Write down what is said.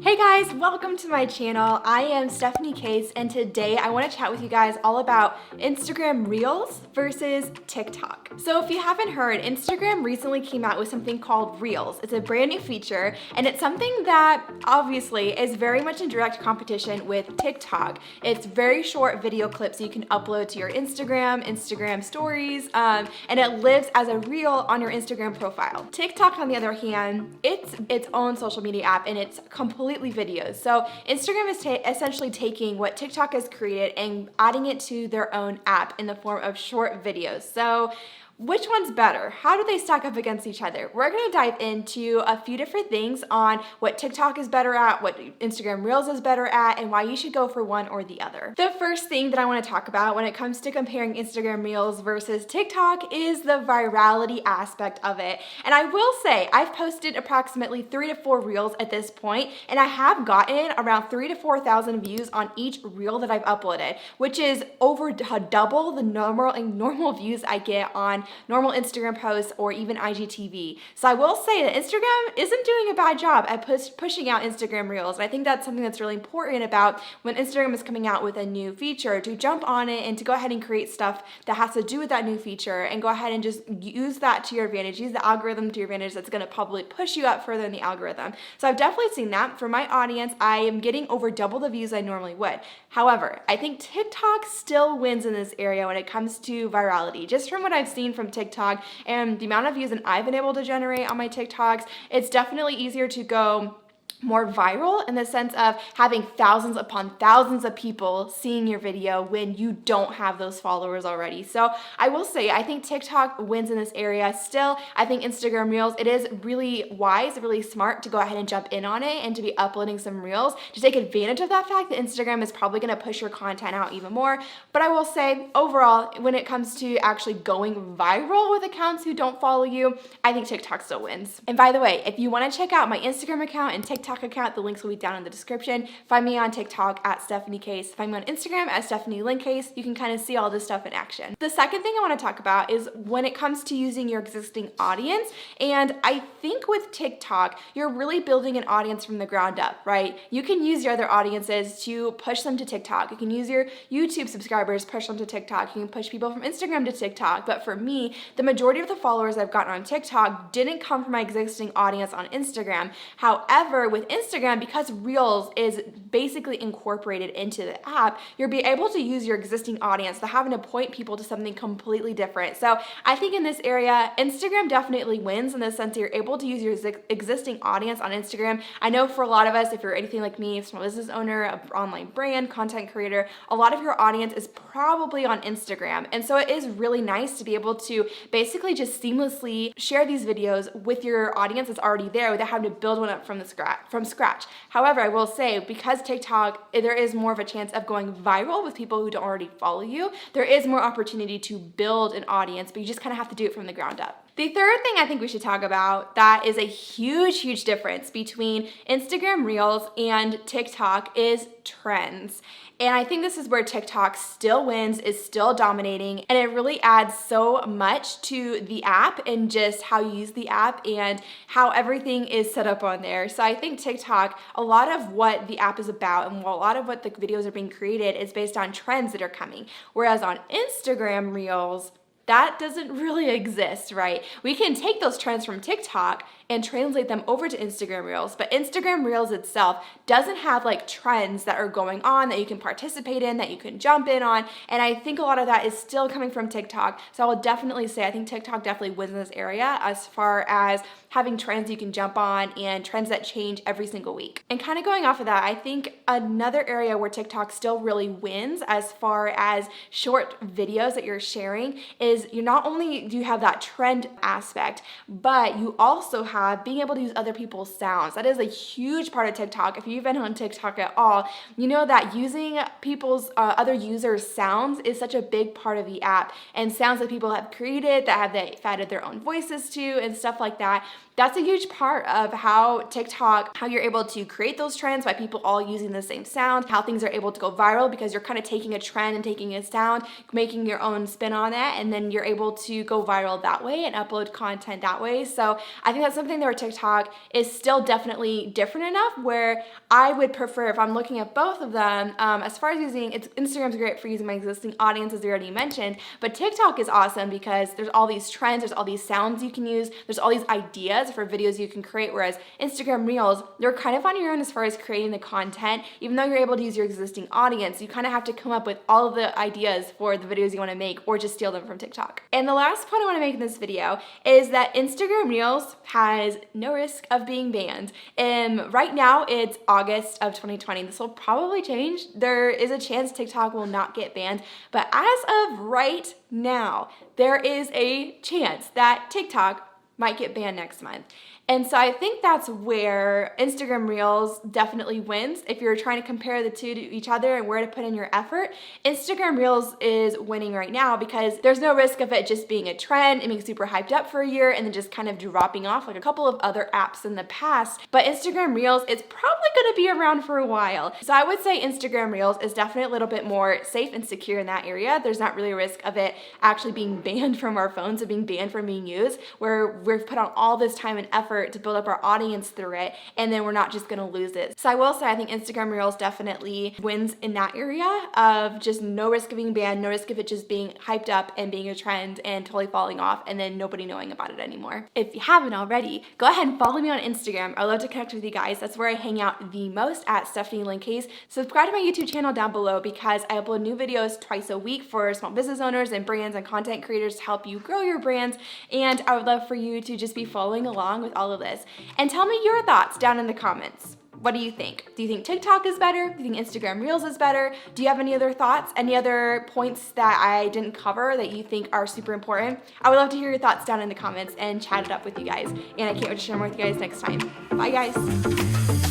Hey guys, welcome to my channel. I am Stephanie Case, and today I want to chat with you guys all about Instagram Reels versus TikTok. So if you haven't heard, Instagram recently came out with something called Reels. It's a brand new feature, and it's something that obviously is very much in direct competition with TikTok. It's very short video clips you can upload to your Instagram stories, and it lives as a reel on your Instagram profile. TikTok, on the other hand, it's its own social media app, and it's completely videos. So Instagram is essentially taking what TikTok has created and adding it to their own app in the form of short videos. So which one's better? How do they stack up against each other? We're going to dive into a few different things on what TikTok is better at, what Instagram Reels is better at, and why you should go for one or the other. The first thing that I want to talk about when it comes to comparing Instagram Reels versus TikTok is the virality aspect of it. And I will say, I've posted approximately 3 to 4 Reels at this point, and I have gotten around 3,000 to 4,000 views on each Reel that I've uploaded, which is over double the normal views I get on normal Instagram posts or even IGTV. So I will say that Instagram isn't doing a bad job at pushing out Instagram Reels. And I think that's something that's really important about when Instagram is coming out with a new feature, to jump on it and to go ahead and create stuff that has to do with that new feature and go ahead and just use that to your advantage, use the algorithm to your advantage. That's gonna probably push you up further in the algorithm. So I've definitely seen that. For my audience, I am getting over double the views I normally would. However, I think TikTok still wins in this area when it comes to virality. Just from what I've seen from TikTok and the amount of views that I've been able to generate on my TikToks, it's definitely easier to go more viral in the sense of having thousands upon thousands of people seeing your video when you don't have those followers already. So I will say, I think TikTok wins in this area. Still, I think Instagram Reels, it is really wise, really smart to go ahead and jump in on it and to be uploading some Reels to take advantage of that fact that Instagram is probably gonna push your content out even more. But I will say, overall, when it comes to actually going viral with accounts who don't follow you, I think TikTok still wins. And by the way, if you wanna check out my Instagram account and TikTok account, the links will be down in the description. Find me on TikTok at Stephanie Case. Find me on Instagram at Stephanie Lynn Case. You can kind of see all this stuff in action. The second thing I want to talk about is when it comes to using your existing audience. And I think with TikTok, you're really building an audience from the ground up, right? You can use your other audiences to push them to TikTok. You can use your YouTube subscribers, push them to TikTok. You can push people from Instagram to TikTok. But for me, the majority of the followers I've gotten on TikTok didn't come from my existing audience on Instagram. However, with Instagram, because Reels is basically incorporated into the app, you'll be able to use your existing audience without having to point people to something completely different. So I think in this area, Instagram definitely wins in the sense that you're able to use your existing audience on Instagram. I know for a lot of us, if you're anything like me, a small business owner, an online brand, content creator, a lot of your audience is probably on Instagram. And so it is really nice to be able to basically just seamlessly share these videos with your audience that's already there without having to build one up from scratch. However, I will say, because TikTok, there is more of a chance of going viral with people who don't already follow you. There is more opportunity to build an audience, but you just kind of have to do it from the ground up. The third thing I think we should talk about that is a huge difference between Instagram Reels and TikTok is trends. And I think this is where TikTok still wins, is still dominating, and it really adds so much to the app and just how you use the app and how everything is set up on there. So I think TikTok, a lot of what the app is about and a lot of what the videos are being created is based on trends that are coming. Whereas on Instagram Reels, that doesn't really exist, right? We can take those trends from TikTok and translate them over to Instagram Reels, but Instagram Reels itself doesn't have like trends that are going on that you can participate in, that you can jump in on, and I think a lot of that is still coming from TikTok. So I will definitely say I think TikTok definitely wins in this area as far as having trends you can jump on and trends that change every single week. And kind of going off of that, I think another area where TikTok still really wins as far as short videos that you're sharing is you not only do you have that trend aspect, but you also have being able to use other people's sounds. That is a huge part of TikTok. If you've been on TikTok at all, you know that using people's other users' sounds is such a big part of the app, and sounds that people have created that they've added their own voices to and stuff like that. That's a huge part of how TikTok, how you're able to create those trends by people all using the same sound, how things are able to go viral because you're kind of taking a trend and taking a sound, making your own spin on it, and then you're able to go viral that way and upload content that way. So I think that's something where TikTok is still definitely different enough where I would prefer, if I'm looking at both of them, as far as Instagram's great for using my existing audience, as we already mentioned, but TikTok is awesome because there's all these trends, there's all these sounds you can use, there's all these ideas for videos you can create, whereas Instagram Reels, you're kind of on your own as far as creating the content. Even though you're able to use your existing audience, you kind of have to come up with all of the ideas for the videos you want to make or just steal them from TikTok. And the last point I want to make in this video is that Instagram Reels has no risk of being banned. Right now it's August of 2020. This will probably change. There is a chance TikTok will not get banned, but as of right now, there is a chance that TikTok might get banned next month. And so I think that's where Instagram Reels definitely wins. If you're trying to compare the two to each other and where to put in your effort, Instagram Reels is winning right now because there's no risk of it just being a trend and being super hyped up for a year and then just kind of dropping off like a couple of other apps in the past. But Instagram Reels is probably gonna be around for a while. So I would say Instagram Reels is definitely a little bit more safe and secure in that area. There's not really a risk of it actually being banned from our phones or being banned from being used, where we've put on all this time and effort to build up our audience through it, and then we're not just gonna lose it. So I will say I think Instagram Reels definitely wins in that area of just no risk of being banned, no risk of it just being hyped up and being a trend and totally falling off and then nobody knowing about it anymore. If you haven't already, go ahead and follow me on Instagram. I love to connect with you guys. That's where I hang out the most, at Stephanie Lynn Case. Subscribe to my YouTube channel down below because I upload new videos twice a week for small business owners and brands and content creators to help you grow your brands, and I would love for you to just be following along with all of this. And tell me your thoughts down in the comments. What do you think? Do you think TikTok is better? Do you think Instagram Reels is better? Do you have any other thoughts? Any other points that I didn't cover that you think are super important? I would love to hear your thoughts down in the comments and chat it up with you guys. And I can't wait to share more with you guys next time. Bye guys.